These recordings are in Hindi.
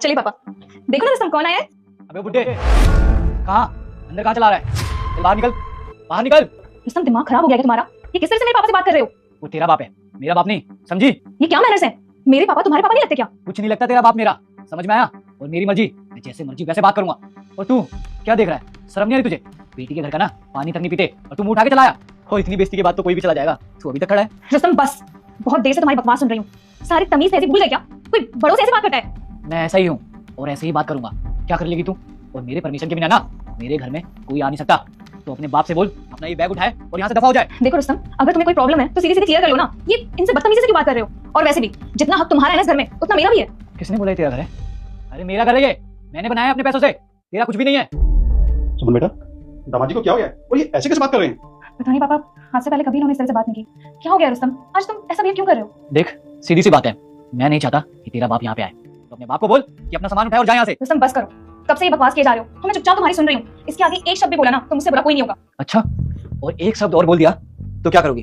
चलिए पापा, देखो ना रुस्तम कौन आया है। अबे बुड्ढे, कहाँ अंदर कहाँ चला रहा है? चल बाहर निकल, बाहर निकल। रुस्तम दिमाग खराब हो गया क्या तुम्हारा? ये किस तरह से मेरे पापा से बात कर रहे हो? वो तेरा बाप है, मेरा बाप नहीं, समझी? ये क्या मैनर्स है? मेरे पापा तुम्हारे पापा नहीं लगते क्या? कुछ नहीं लगता तेरा बाप मेरा, समझ में आया? और मेरी मर्जी, मैं जैसे मर्जी वैसे बात करूंगा। और तू क्या देख रहा है? शर्म नहीं आ रही तुझे? बेटी के घर का ना पानी तक नहीं पीते और तू मुंह उठा के चला आया। और इतनी बेइज्जती के बाद तो कोई भी चला जाएगा, तू अभी तक खड़ा है। रुस्तम बस, बहुत देर से तुम्हारी बकवास सुन रही हूँ। सारी तमीज ऐसी भूल गए क्या? कोई बड़ों से ऐसे बात करता है? मैं ऐसा ही हूँ और ऐसे ही बात करूंगा। क्या कर लेगी तू? और मेरे परमिशन के बिना ना मेरे घर में कोई आ नहीं सकता। तो अपने बाप से बोल अपना ये बैग उठाए और यहाँ से दफा हो जाए। देखो रुस्तम, अगर तुम्हें कोई प्रॉब्लम है तो सीधे सीधे क्लियर कर लो ना। ये इनसे बदतमीजी से क्यों बात कर रहे हो? और वैसे भी जितना हक तुम्हारा है ना इस घर में उतना मेरा भी है। किसने बोला ये तेरा घर है? अरे मेरा घर है ये, मैंने बनाया अपने पैसों से, तेरा कुछ भी नहीं है। सुमन बेटा, दामाद जी को क्या हो गया और ये ऐसे कैसे बात कर रहे हैं? पता नहीं पापा, आज से पहले कभी इन्होंने इस तरह से बात नहीं की। क्या हो गया रुस्तम, आज तुम ऐसा बिहेव क्यों कर रहे हो? देख सीधी सी बात है, मैं नहीं चाहता कि तेरा बाप यहाँ पे आए। तो अपने बाप को बोल कि अपना सामान उठाए और जाए यहाँ से। रुस्तम बस करो, कब से ये बकवास किए जा रहे हो? तो मैं चुपचाप तुम्हारी सुन रही हूँ। इसके आगे एक शब्द भी बोला ना तो मुझसे बुरा कोई नहीं होगा। अच्छा, और एक शब्द और बोल दिया तो क्या करोगी?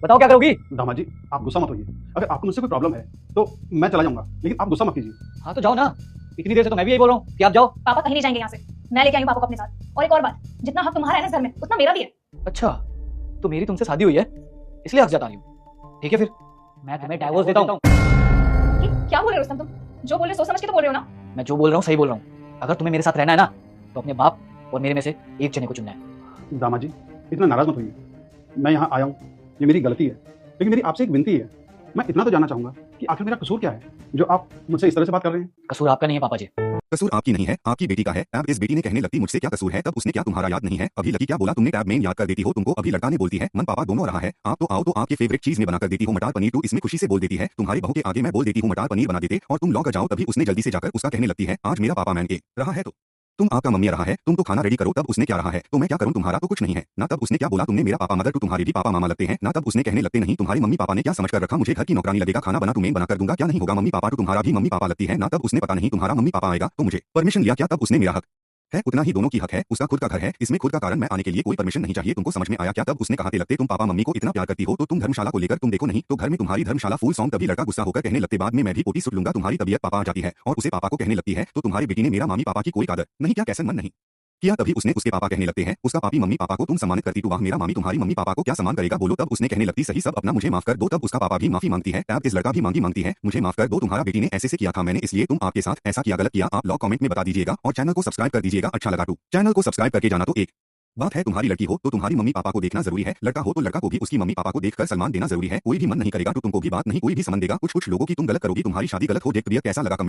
बताओ क्या करोगी? दामाद जी आप गुस्सा मत होइए। अगर आपको मुझसे कोई प्रॉब्लम है तो मैं चला जाऊंगा, लेकिन आप गुस्सा मत कीजिए। हाँ तो जाओ ना, इतनी देर से तो मैं भी यही बोल रहा हूँ कि आप जाओ। पापा कहीं नहीं जाएंगे यहाँ से, मैं लेके आई हूँ पापा को अपने साथ। और एक और बात, जितना हक तुम्हारा है ना इस घर में उतना मेरा भी है। अच्छा, तो मेरी तुमसे शादी हुई है इसलिए हक जता रही हूँ। ठीक है फिर मैं तुम्हें डाइवोर्स देता हूँ। क्या बोल रहे हो रुस्तम तुम? जो बोल रहे हो सोच समझ के तो बोल रहे हो ना? मैं जो बोल रहा हूँ सही बोल रहा हूँ। अगर तुम्हें मेरे साथ रहना है ना तो अपने बाप और मेरे में से एक जने को चुनना है। दामाद जी इतना नाराज मत होइए, मैं यहाँ आया हूँ, ये मेरी गलती है, लेकिन मेरी आपसे एक विनती है। मैं इतना तो जानना चाहूंगा कि आखिर मेरा कसूर क्या है जो आप मुझसे इस तरह से बात कर रहे हैं? कसूर आपका नहीं है पापा जी। कसूर आपकी नहीं है, आपकी बेटी का है। अब इस बेटी ने कहने लगती मुझसे क्या कसूर है, तब उसने क्या तुम्हारा याद नहीं है? अभी लकी क्या बोला तुमने टैब में याद कर देती हो तुमको। अभी लड़का ने बोलती है मन पापा दोनों रहा है। आप तो आओ तो आपके फेवरेट चीज में बना कर देती हो मटर पनीर, तो इसमें खुशी से बोल देती है। तुम्हारी बहू के आगे मैं बोल देती हूँ मटर पनीर बना देते और तुम लौट जाओ, तभी उसने जल्दी से जाकर उसका कहने लगती है आज मेरा पापा मैन के रहा है तो तुम आपका मम्मी रहा है, तुम तो खाना रेडी करो। तब उसने क्या रहा है तो मैं क्या करूं, तुम्हारा तो कुछ नहीं है ना। तब उसने क्या बोला तुमने मेरा पापा मदर टू तुम्हारे भी पापा मामा लगते हैं ना। तब उसने कहने लगते नहीं तुम्हारी मम्मी पापा ने क्या समझ कर रखा, मुझे घर की नौकरानी लगेगा, खाना बना तुम्हें बना कर दूंगा, क्या नहीं होगा मम्मी पापा टू तुम्हारा भी मम्मी पापा लगती है ना। तब उसने पता नहीं तुम्हारा मम्मी पापा आएगा तो मुझे परमिशन लिया क्या? तब उसने मेरा हक है उतना ही दोनों की हक है, उसका खुद का घर है, इसमें खुद का कारण मैं आने के लिए कोई परमिशन नहीं चाहिए। तुमको समझ में आया क्या? तब उसने कहा लगते तुम पापा मम्मी को इतना प्यार करती हो तो तुम धर्मशाला को लेकर तुम देखो नहीं तो घर में तुम्हारी धर्मशाला फुल सॉन्ग। तभी लड़का गुस्सा होकर कहने लगते बाद में मैं भी पोटी सुट लूंगा, तुम्हारी तबीयत पापा आ जाती है और उसे पापा को कहने लगती है तो तुम्हारी बेटी ने मेरा मम्मी पापा की कोई कदर नहीं क्या, कैसे मन नहीं किया? तभी उसने उसके पापा कहने लगते हैं उसका पापी मम्मी पापा को तुम सम्मानित करती, तो वाह मेरा मामी तुम्हारी मम्मी पापा को क्या सम्मान करेगा बोलो। तब उसने कहने लगती सही सब अपना मुझे माफ कर दो। तब उसका पापा भी माफी मांगती है, तब इस लड़का भी मांगती है मुझे माफ कर दो, तुम्हारा बेटी ने ऐसे से किया था मैंने इसलिए तुम आपके साथ ऐसा किया, गलत किया आप लोग कमेंट में बता दीजिएगा और चैनल को सब्सक्राइब कर दीजिएगा। अच्छा लगा तो चैनल को सब्सक्राइब करके जाना। तो एक बात है तुम्हारी लड़की हो तो तुम्हारी मम्मी पापा को देखना जरूरी है, लड़का हो तो लड़का को भी उसकी मम्मी पापा को देखकर सम्मान देना जरूरी है। कोई भी मन नहीं करेगा तो तुमको भी बात नहीं कोई भी सम्मान देगा। कुछ लोगों की तुम गलत करोगी, तुम्हारी शादी गलत हो, देख तबीयत कैसा लगा कमेंट